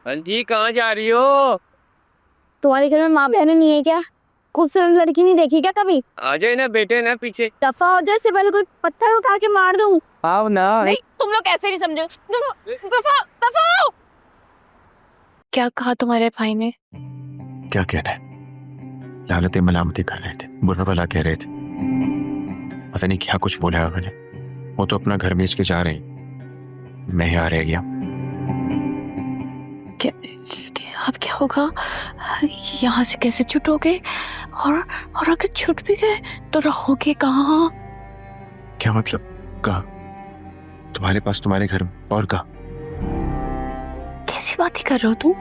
बंटी कहाँ जा रही हो? तुम्हारे घर में माँ बहनें नहीं है क्या? खूबसूरत लड़की नहीं देखी क्या कभी? आ जाए ना बेटे ना पीछे। दफा हो जाए, से पहले कोई पत्थर उठा के मार दूं। आओ ना। नहीं, तुम लोग ऐसे नहीं समझो। दफा दफा हो। क्या कहा तुम्हारे भाई ने? क्या कहना है? लानतें मलामती कर रहे थे, बुरा भला कह रहे थे। पता नहीं क्या कुछ बोला है उन्होंने। वो तो अपना घर बेच के जा रहे हैं, मैं यहाँ रह गया। अब क्या होगा? यहाँ से कैसे छुटोगे? और अगर छुट भी गए तो रहोगे कहाँ? क्या मतलब? कहा? तुम्हारे पास तुम्हारे घर और कहा? कैसी बातें कर रहे हो तुम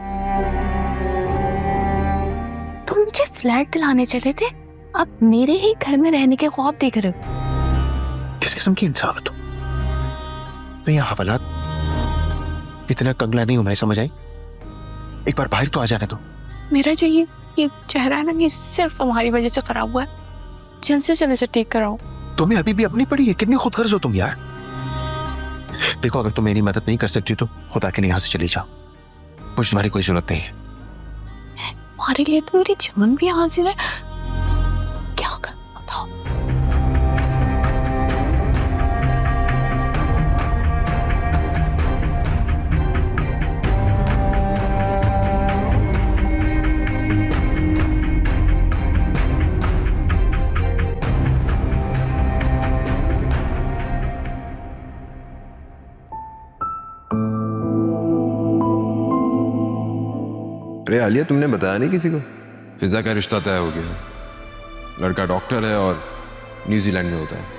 मुझे फ्लैट दिलाने चले थे, अब मेरे ही घर में रहने के ख्वाब देख रहे हो। किस किस्म की इंसान हो तुम? मैं यहाँ हवालात इतना कंगला नहीं हूं, मैं समझ आई। एक बार बाहर तो आ जाने दो। मेरा जो ये चेहरा है ना, ये सिर्फ हमारी वजह से खराब हुआ है। जल्द से जल्द से ठीक कराओ। तुम्हें अभी भी अपनी पड़ी है? कितनी खुदगर्ज हो तुम यार। देखो, अगर तुम मेरी मदद नहीं कर सकती तो खुदा के लिए यहाँ से चली जाओ, मुझे तुम्हारी कोई जरूरत नहीं है। हमारे लिए तो मेरी जान भी हाजिर है। क्या कर बताओ? अरे आलिया, तुमने बताया नहीं किसी को? फिजा का रिश्ता तय हो गया। लड़का डॉक्टर है और न्यूजीलैंड में होता है।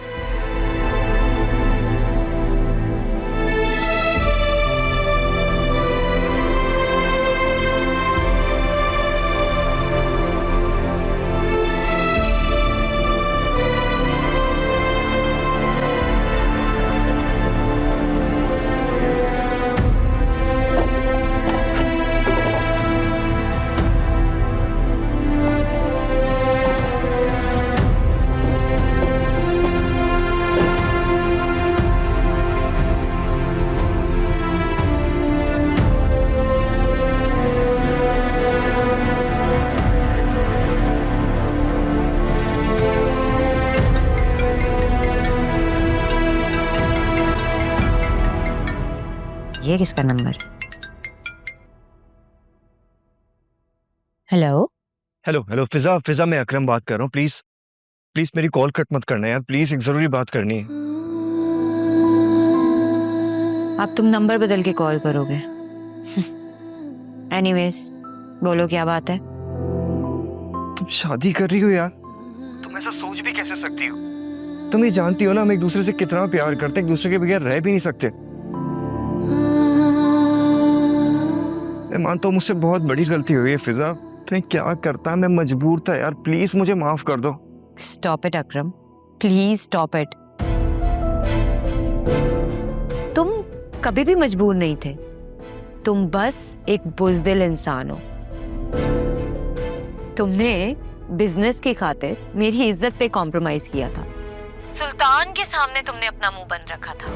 ये किसका नंबर? हेलो हेलो हेलो फिजा फिजा, मैं अकरम बात कर रहा हूँ। प्लीज प्लीज मेरी कॉल कट मत करना यार, प्लीज, एक जरूरी बात करनी है। अब तुम नंबर बदल के कॉल करोगे? एनीवेज, बोलो क्या बात है? तुम शादी कर रही हो यार? तुम ऐसा सोच भी कैसे सकती हो? तुम ये जानती हो ना हम एक दूसरे से कितना प्यार करते हैं, एक दूसरे के बगैर रह भी नहीं सकते। मैं मानता हूँ मुझसे बहुत बड़ी गलती हुई है फिजा। मैं क्या करता, मैं मजबूर था यार, प्लीज मुझे माफ कर दो। Stop it Akram, please stop it. तुम कभी भी मजबूर नहीं थे, तुम बस एक बुज़दिल इंसान हो। तुमने बिजनेस की खातिर मेरी इज्जत पे कॉम्प्रोमाइज किया था। सुल्तान के सामने तुमने अपना मुंह बंद रखा था।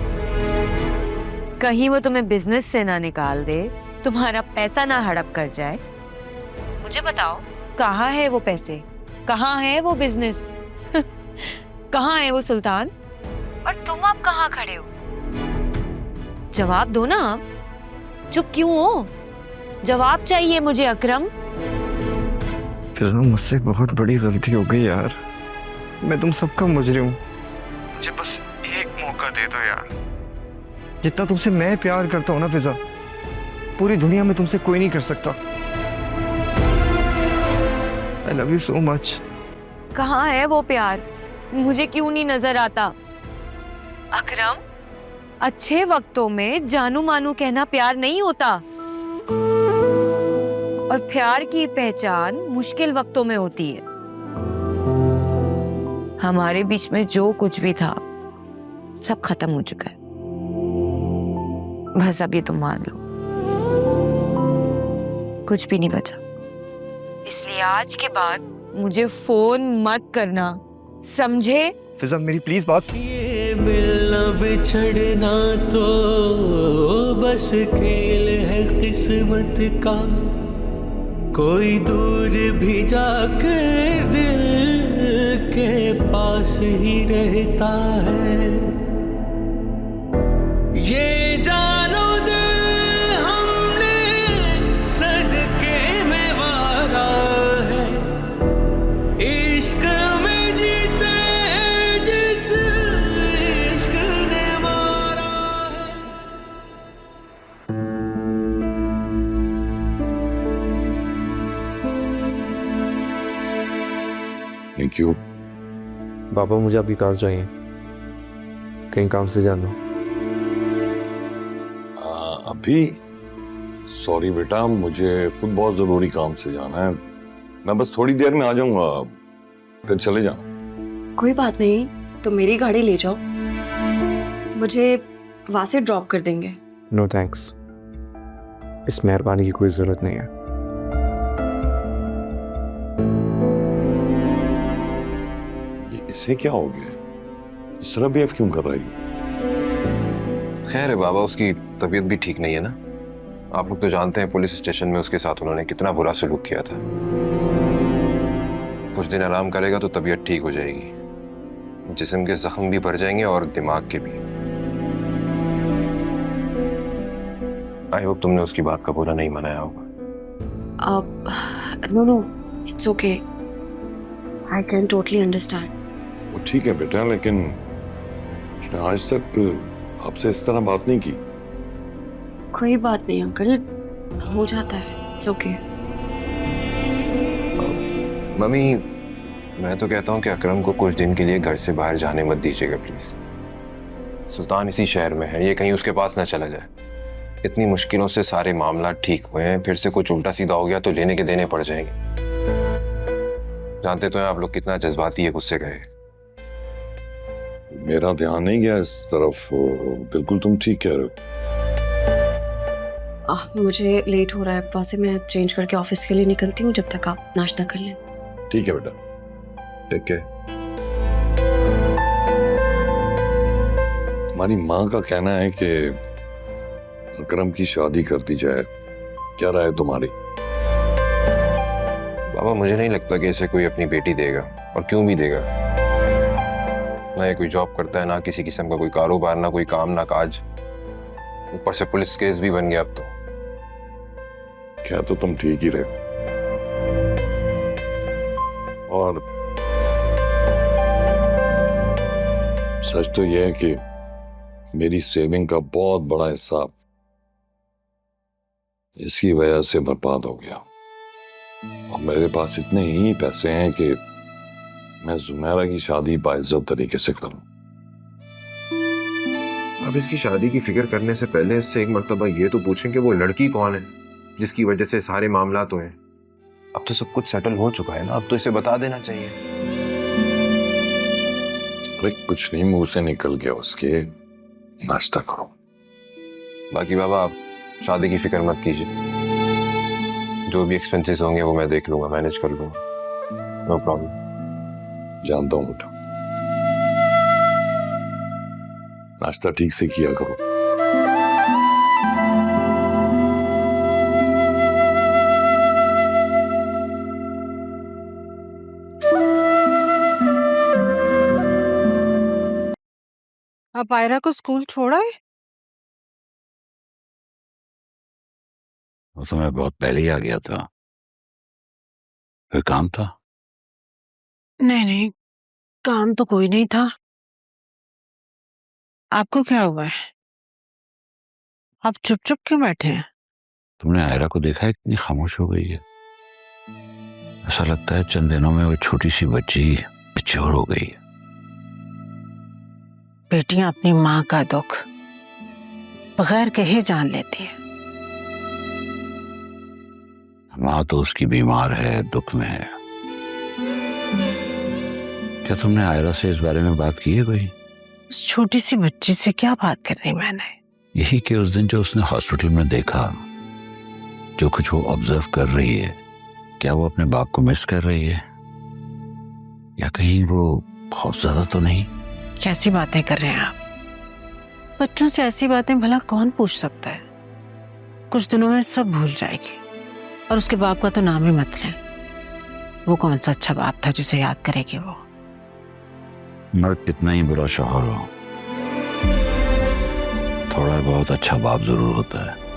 कहीं वो तुम्हें बिजनेस से ना निकाल दे, तुम्हारा पैसा ना हड़प कर जाए। मुझे बताओ, कहाँ है वो पैसे, कहाँ है वो बिजनेस, कहाँ है वो सुल्तान, और तुम अब कहाँ खड़े हो? जवाब दो ना। चुप क्यों हो? जवाब चाहिए मुझे अकरम। फिजा, मुझसे बहुत बड़ी गलती हो गई यार, मैं तुम सबका मुजरिम हूँ। मुझे बस एक मौका दे दो यार। जितना तुमसे मैं प्यार करता हूँ ना फिजा, पूरी दुनिया में तुमसे कोई नहीं कर सकता। I love you so much. कहाँ है वो प्यार? मुझे क्यों नहीं नजर आता? अकरम, अच्छे वक्तों में जानू मानू कहना प्यार नहीं होता, और प्यार की पहचान मुश्किल वक्तों में होती है। हमारे बीच में जो कुछ भी था सब खत्म हो चुका है। बस अब ये तुम मान लो, कुछ भी नहीं बचा। इसलिए आज के बाद मुझे फोन मत करना, समझे? फिजा मेरी प्लीज बात। ये मिलना बिछड़ना तो बस खेल है किस्मत का, कोई दूर भी जाकर दिल के पास ही रहता है। ये जानो दिल हमने सदके में वारा है, इश्क में जीते हैं जिस इश्क ने मारा है। Thank you. पापा मुझे अभी कार चाहिए, कहीं काम से जाना। अभी सॉरी बेटा, मुझे खुद बहुत जरूरी काम से जाना है। मैं बस थोड़ी देर में आ जाऊंगा, फिर चले जाना। कोई बात नहीं, तो मेरी गाड़ी ले जाओ, मुझे वहां से ड्रॉप कर देंगे। नो थैंक्स, इस मेहरबानी की कोई जरूरत नहीं है। इसे क्या हो गया? इस तरह बिहेव क्यों कर रही है? खैर है बाबा, उसकी तबीयत भी ठीक नहीं है ना। आप लोग तो जानते हैं पुलिस स्टेशन में उसके साथ उन्होंने कितना बुरा सलूक किया था। कुछ दिन आराम करेगा तो तबीयत ठीक हो जाएगी, जिस्म के जख्म भी भर जाएंगे और दिमाग के भी। आई होप तुमने उसकी बात का बुरा नहीं मनाया होगा। No, it's okay, I can totally understand. वो ठीक है बेटा, लेकिन उसने आज तक आपसे इस तरह बात नहीं की। कोई बात नहीं अंकल, हो जाता है, इट्स ओके। मम्मी, मैं तो कहता हूँ कि अकरम को कुछ दिन के लिए घर से बाहर जाने मत दीजिएगा प्लीज। सुल्तान इसी शहर में है, ये कहीं उसके पास ना चला जाए। इतनी मुश्किलों से सारे मामला ठीक हुए हैं, फिर से कुछ उल्टा सीधा हो गया तो लेने के देने पड़ जाएंगे। जानते तो हैं आप लोग कितना जज्बाती है, गुस्से गए। मेरा ध्यान नहीं गया इस तरफ, बिल्कुल तुम ठीक कह रहे हो। मुझे लेट हो रहा है, वहां से मैं चेंज करके ऑफिस के लिए निकलती हूँ, जब तक आप नाश्ता कर लें। ठीक है बेटा, ठीक है। हमारी माँ का कहना है कि अकरम की शादी कर दी जाए, क्या राय है तुम्हारी? बाबा मुझे नहीं लगता कि इसे कोई अपनी बेटी देगा, और क्यों भी देगा। ना ये कोई जॉब करता है, ना किसी किस्म का कोई कारोबार, ना कोई काम ना काज, ऊपर से पुलिस केस भी बन गया अब तो। क्या तो तुम ठीक ही रहे। और सच तो यह है कि मेरी सेविंग का बहुत बड़ा हिस्सा इसकी वजह से बर्बाद हो गया, और मेरे पास इतने ही पैसे हैं कि मैं जुमैरा की शादी बाइज्जत तरीके से करूं। अब इसकी शादी की फिक्र करने से पहले इससे एक मर्तबा ये तो पूछें कि वो लड़की कौन है जिसकी वजह से सारे मामला तो हैं। अब तो सब कुछ सेटल हो चुका है ना, अब तो इसे बता देना चाहिए। अरे कुछ नहीं मुंह से निकल गया उसके, नाश्ता करो। बाकी बाबा आप शादी की फिक्र मत कीजिए, जो भी एक्सपेंसेस होंगे वो मैं देख लूंगा, मैनेज कर लूंगा, नो प्रॉब्लम। जानता हूं बेटा, नाश्ता ठीक से किया करो। अब आयरा को स्कूल छोड़ा है? वो तो मैं बहुत पहले ही आ गया था, फिर काम था। नहीं, काम तो कोई नहीं था। आपको क्या हुआ है? आप चुप चुप क्यों बैठे हैं? तुमने आयरा को देखा है कितनी खामोश हो गई है। ऐसा लगता है चंद दिनों में वो छोटी सी बच्ची बिछोर हो गई है। बेटियां अपनी माँ का दुख बगैर कहे जान लेती है। माँ तो उसकी बीमार है, दुख में है। क्या तुमने आयरा से इस बारे में बात की है कोई? उस छोटी सी बच्ची से क्या बात करनी मैंने? यही कि उस दिन जो उसने हॉस्पिटल में देखा, जो कुछ वो ऑब्जर्व कर रही है, क्या वो अपने बाप को मिस कर रही है, या कहीं वो खौफ ज्यादा तो नहीं? कैसी बातें कर रहे हैं आप? बच्चों से ऐसी बातें भला कौन पूछ सकता है? कुछ दिनों में सब भूल जाएगी। और उसके बाप का तो नाम ही मत लें। वो कौन सा अच्छा बाप था जिसे याद करेगी वो? मर्द कितना ही बुरा शौहर हो, थोड़ा बहुत अच्छा बाप जरूर होता है।